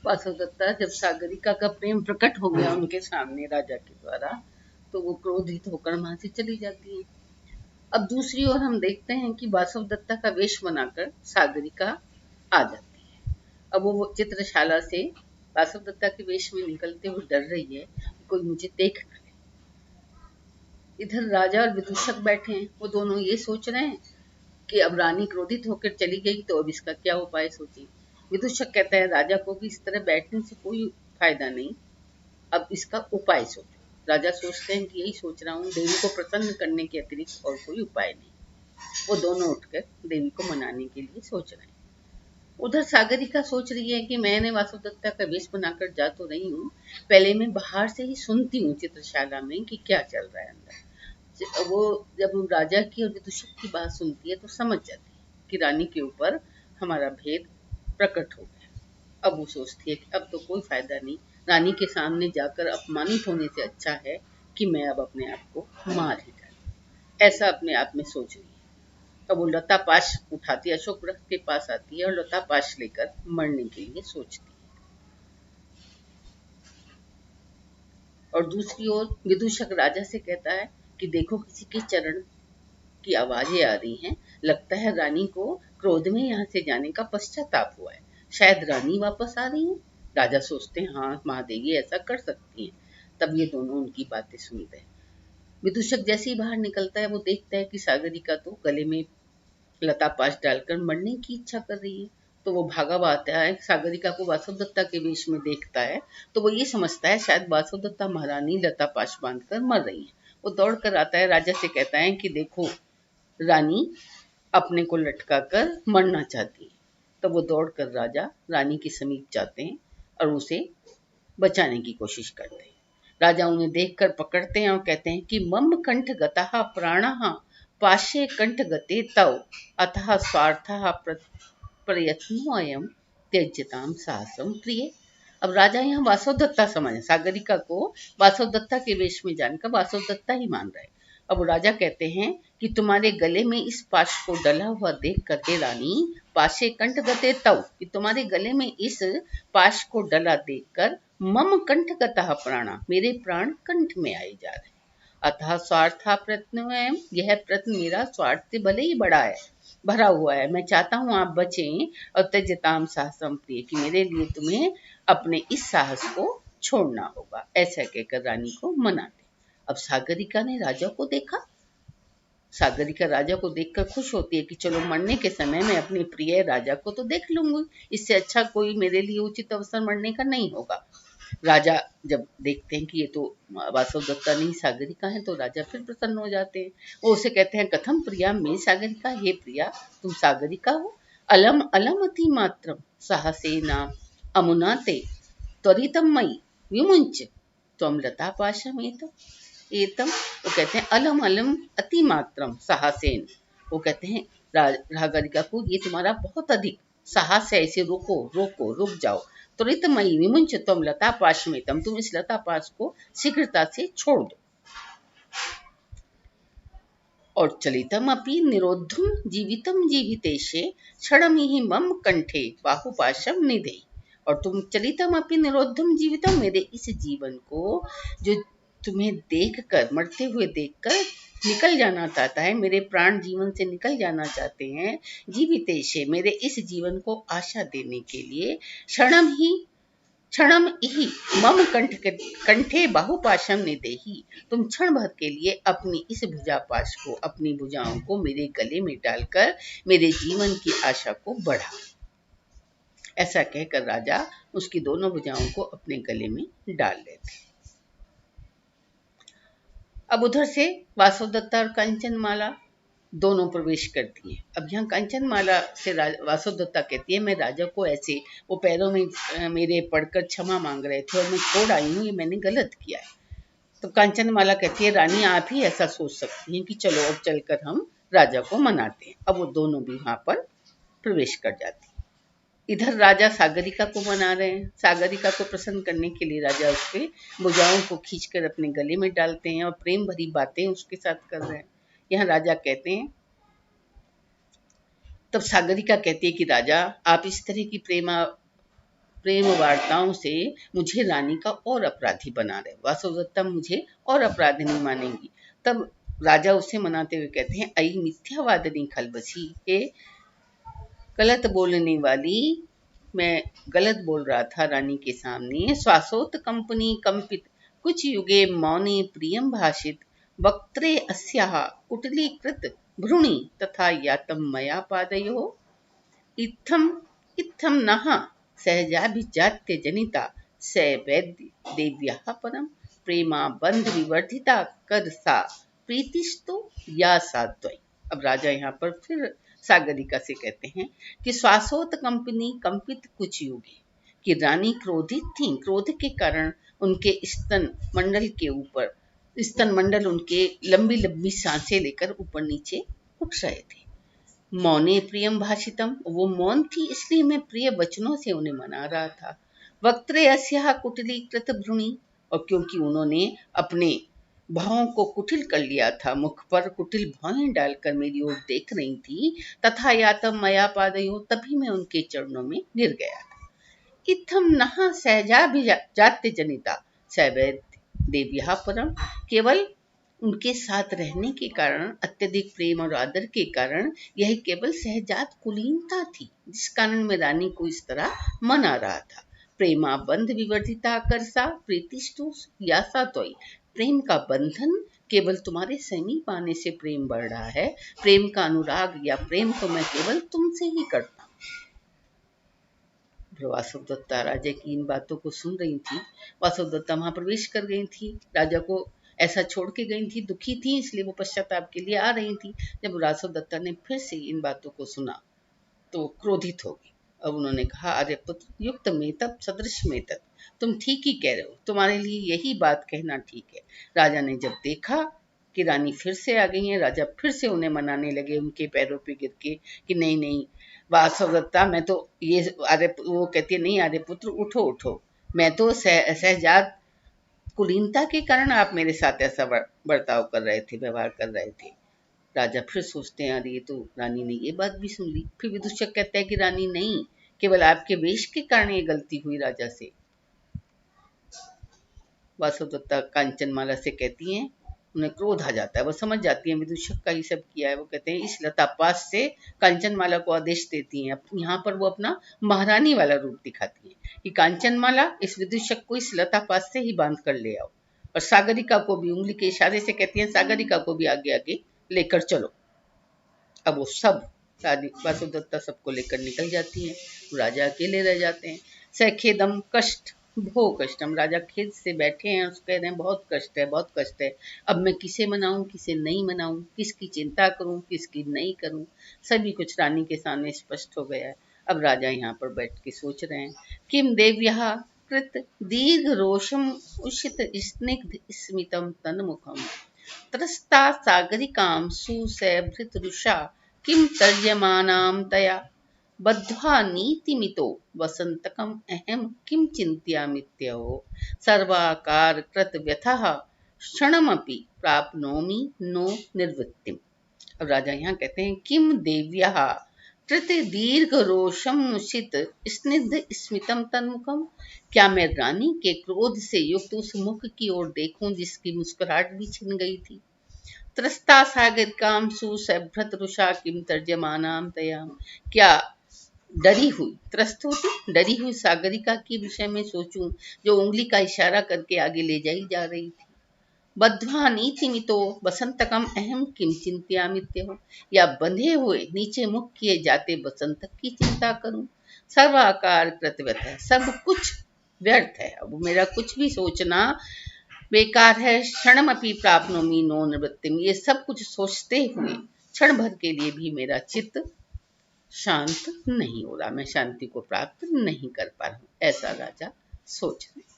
वासुदत्ता जब सागरिका का प्रेम प्रकट हो गया उनके सामने राजा के द्वारा, तो वो क्रोधित होकर वहां से चली जाती है। अब दूसरी ओर हम देखते हैं कि वासुदत्ता का वेश बनाकर सागरिका आ जाती है। अब वो चित्रशाला से वासुदत्ता के वेश में निकलते हुए डर रही है कि कोई मुझे देख न ले। इधर राजा और विदूषक बैठे हैं, वो दोनों ये सोच रहे हैं कि अब रानी क्रोधित होकर चली गई तो अब इसका क्या उपाय सोचे। विदूषक कहता है राजा को कि इस तरह बैठने से कोई फायदा नहीं, अब इसका उपाय सोचो। राजा सोचते हैं कि यही सोच रहा हूँ, देवी को प्रसन्न करने के अतिरिक्त और कोई उपाय नहीं। वो दोनों उठकर देवी को मनाने के लिए सोच रहे हैं। उधर सागरिका सोच रही है कि मैंने वासुदत्ता का वेश बनाकर जा तो रही हूँ, पहले मैं बाहर से ही सुनती हूँ चित्रशाला में कि क्या चल रहा है अंदर। वो जब राजा की और विदूषक की बात सुनती है तो समझ जाती है कि रानी के ऊपर हमारा भेद प्रकट हो गया। अब वो सोचती है कि अब तो कोई फायदा नहीं, रानी के सामने जाकर अपमानित होने से अच्छा है कि मैं अब अपने आप को मार ही डालूं। ऐसा अपने आप में सोच रही है। तब वो लता पाश उठाती है, अशोक वृक्ष के पास आती है और लता पाश लेकर मरने के लिए सोचती है। और दूसरी ओर विदूषक राजा से कहता है कि देखो किसी के चरण की आवाजें आ रही हैं, लगता है रानी को क्रोध में यहाँ से जाने का पश्चाताप हुआ है, शायद रानी वापस आ रही है। राजा सोचते हैं हाँ महादेवी ऐसा कर सकती हैं। तब ये दोनों उनकी बातें सुनते हैं। विदूषक जैसे ही बाहर निकलता है वो देखता है कि सागरिका तो गले में लता पाश डालकर मरने की इच्छा कर रही है। तो वो भागा हुआ आता है, सागरिका को वासुदत्ता के वेश में देखता है, तो वो ये समझता है शायद वासुदत्ता महारानी लता पाश बांधकर मर रही है। वो दौड़ कर आता है, राजा से कहता है कि देखो रानी अपने को लटका कर मरना चाहती है। तब वो दौड़ कर राजा रानी के समीप जाते हैं और उसे बचाने की कोशिश करते हैं। राजा उन्हें देखकर पकड़ते हैं और कहते हैं कि मम कंठ गतः प्राणः पाशे कंठ गते तव अतः स्वार्थः प्रयत्नोऽयं त्यज्यताम साहसम प्रिय। अब राजा यहाँ वासुदत्ता समझ, सागरिका को वासुदत्ता के वेश में जानकर वासुदत्ता ही मान रहे। अब राजा कहते हैं कि तुम्हारे गले में इस पाश को डला हुआ देख कर हे रानी, पाशे कंठ गते तव, कि तुम्हारे गले में इस पाश को डला देखकर मम कंठ गतः प्राणा, मेरे प्राण कंठ में आए जा रहे। अतः स्वार्था प्रयत्न है, यह प्रयत्न मेरा स्वार्थ से भले ही बड़ा है, भरा हुआ है। मैं चाहता हूँ आप बचें और त्यज्यताम साहसम प्रिय, कि मेरे लिए तुम्हें अपने इस साहस को छोड़ना होगा। ऐसा कहकर रानी को मनाते। अब सागरिका ने राजा को देखा। सागरिका राजा को देखकर खुश होती है कि चलो मरने के समय मैं अपने प्रिय राजा को तो देख लूंगी, इससे अच्छा कोई मेरे लिए उचित अवसर मरने का नहीं होगा। राजा जब देखते हैं कि ये तो वासुदत्ता नहीं सागरिका है, तो राजा फिर प्रसन्न हो जाते हैं। वो उसे कहते हैं कथम प्रिया मे सागरिका, हे प्रिया तुम सागरिका हो। अलम अलम अति मात्रम साहसेना अमुना ते त्वरितम मई विमुंच त्वम लता पाशम एतम। वो कहते हैं अलम अलम अति मात्रम साहसेन, वो कहते हैं सागरिका को ये तुम्हारा बहुत अधिक साहस है, इसे रोको रोको रुक जाओ। त्वरितमयी विमुंच तुम लता पाश में तुम इस लता पाश को शीघ्रता से छोड़ दो। और चलितम अपि निरोधम जीवितम जीवितेशे क्षणम ही मम कंठे बाहुपाशम निधे। और तुम चलितम अपि निरोधम जीवितम, मेरे इस जीवन को जो तुम्हें देखकर मरते हुए देखकर निकल जाना चाहता है, मेरे प्राण जीवन से निकल जाना चाहते हैं, जीवितेशे मेरे इस जीवन को आशा देने के लिए क्षणम ही मम कंठे बाहुपाशम निदेही, तुम क्षण भर के लिए अपनी इस भुजापाश को, अपनी भुजाओं को मेरे गले में डालकर मेरे जीवन की आशा को बढ़ा। ऐसा कहकर राजा उसकी दोनों भुजाओं को अपने गले में डाल लेते। अब उधर से वासुदत्ता और कंचनमाला दोनों प्रवेश करती हैं। अब यहाँ कंचनमाला से वासुदत्ता कहती है मैं राजा को ऐसे वो पैरों में मेरे पड़कर क्षमा मांग रहे थे और मैं छोड़ आई हूँ, ये मैंने गलत किया है। तो कंचनमाला कहती है रानी आप ही ऐसा सोच सकती हैं कि चलो अब चलकर हम राजा को मनाते हैं। अब वो दोनों भी वहां पर प्रवेश कर जाती हैं। इधर राजा सागरिका को मना रहे हैं। सागरिका को प्रसन्न करने के लिए राजा उसके भुजाओं को खींचकर अपने गले में डालते हैं और प्रेम भरी बातें उसके साथ कर रहे हैं। यहाँ राजा कहते हैं, तब सागरिका कहती है कि राजा आप इस तरह की प्रेम वार्ताओं से मुझे रानी का और अपराधी बना रहे। वासुदत्ता मुझे और अपराधी नहीं मानेंगी। तब राजा उसे मनाते हुए कहते हैं, अई मिथ्यावादिनी खलबसी, हे गलत बोलने वाली, मैं गलत बोल रहा था रानी के सामने। श्वासोत कंपनी कंपित कुछ युगे मौने प्रियम भाषित वक्त्रे अस्याः कुटिलीकृत भ्रूणि तथा यातम मया पादयो इत्थम इत्थम नः सहजाभिजात्य जनिता स वैद्य देव्याः परम प्रेमा बंध विवर्धिता कर सा प्रीतिस्तु या सात्वय। अब राजा यहाँ पर फिर सागरिका से कहते हैं कि श्वासोत कंपनी कंपित कुछ युगे, कि रानी क्रोधित थी। क्रोध के कारण उनके स्तन मंडल के ऊपर, स्तन मंडल उनके लंबी लंबी सांसें लेकर ऊपर नीचे उठ रहे थे। मौने प्रियम भाषितम, वो मौन थी इसलिए मैं प्रिय वचनों से उन्हें मना रहा था। वक्त्रे अस्याः कुटिलीकृत भ्रूणि, और क्योंकि उन्होंने अपने भावों को कुटिल कर लिया था, मुख पर कुटिल भावें डालकर मेरी ओर देख रही थी। तथा यातम मया पादयो, तभी मैं उनके चरणों में गिर गया था। इत्थम नः सहजाभिजात्य जनिता सवैद देव्याः परम, केवल उनके साथ रहने के कारण, अत्यधिक प्रेम और आदर के कारण, यह केवल सहजात कुलीनता थी जिस कारण मैं रानी को इस तरह मना रहा था। प्रेमा बंध विवर्धिता करसा प्रीतिष्टु या सातोई, प्रेम का बंधन केवल तुम्हारे समीप आने से प्रेम बढ़ रहा है। प्रेम का अनुराग या प्रेम तो मैं केवल तुमसे ही करता हूँ। वासुदत्ता राजा की इन बातों को सुन रही थी। वासुदत्ता वहां प्रवेश कर गई थी, राजा को ऐसा छोड़ के गई थी, दुखी थी, इसलिए वो पश्चाताप के लिए आ रही थी। जब वासुदत्ता ने फिर से इन बातों को सुना तो क्रोधित हो गई। अब उन्होंने कहा, अरे पुत्र, युक्त में तब सदृश में तब, तुम ठीक ही कह रहे हो, तुम्हारे लिए यही बात कहना ठीक है। राजा ने जब देखा कि रानी फिर से आ गई है, राजा फिर से उन्हें मनाने लगे उनके पैरों पे गिर के कि नहीं नहीं वासुदत्ता, मैं तो ये, अरे वो कहती है, नहीं अरे पुत्र उठो उठो, मैं तो सहजात कुलीनता के कारण आप मेरे साथ ऐसा बर्ताव कर रहे थे, व्यवहार कर रहे थे। राजा फिर सोचते हैं, अरे ये तो रानी ने ये बात भी सुन ली। फिर विदूषक कहता है कि रानी नहीं, केवल आपके वेश के कारण ये गलती हुई राजा से। वासुदत्ता कांचनमाला से कहती हैं, उन्हें क्रोध आ जाता है, वो समझ जाती है विदूषक का ही सब किया है। वो कहते हैं, इस लतापास से कांचनमाला को आदेश देती हैं। यहाँ पर वो अपना महारानी वाला रूप दिखाती है कि कांचनमाला, इस विदूषक को इस लतापास से ही बांध कर ले आओ। और सागरिका को भी उंगली के इशारे से कहती हैं, सागरिका को भी आगे आगे लेकर चलो। अब वो सब वासुदत्ता सबको लेकर निकल जाती हैं, राजा अकेले रह जाते हैं। सखेदम कष्ट भो कष्टम, राजा खेद से बैठे हैं, उसको कह रहे हैं बहुत कष्ट है, बहुत कष्ट है। अब मैं किसे मनाऊं, किसे नहीं मनाऊं, किसकी चिंता करूं, किसकी नहीं करूं, सभी कुछ रानी के सामने स्पष्ट हो गया है। अब राजा यहाँ पर बैठ के सोच रहे हैं, किम देव्यः कृत दीर्घ रोषम उषित स्निग्ध स्मितम तन्मुखम त्रस्ता सागरिकां सुसैभृतरुषा किं तर्जमानां तया बद्ध्वा नीतिमितो वसन्तकम् अहं किं चिन्तयामित्यहो सर्वाकारकृत व्यथः क्षणमपि प्राप्नोमि नो निर्वृत्तिम्। अब राजा यहाँ कहते हैं, किम देव्याः कृत दीर्घ रोषम नुषित स्निग्ध स्मितम तन्मुखम, क्या मैं रानी के क्रोध से युक्त उस मुख की ओर देखूं जिसकी मुस्कुराहट भी छिन गई थी। त्रस्ता सागरिकां सुसैभृत रुषा किम तर्जमानां तया, क्या डरी हुई, त्रस्त होती डरी हुई सागरिका के विषय में सोचूं जो उंगली का इशारा करके आगे ले जाई जा रही थी। बद्ध्वा नीतिमितो बसंतकम अहम किम चिंत्यामित्यहो, या बंधे हुए नीचे मुख किए जाते बसंतक की चिंता करूं। सर्वाकार कृतव्यथ है, सब कुछ व्यर्थ है, अब मेरा कुछ भी सोचना बेकार है। क्षणमपि प्राप्नोमि नो निवृत्तिम, ये सब कुछ सोचते हुए क्षण भर के लिए भी मेरा चित्त शांत नहीं हो रहा, मैं शांति को प्राप्त नहीं कर पा रहा हूं, ऐसा राजा सोच रहे।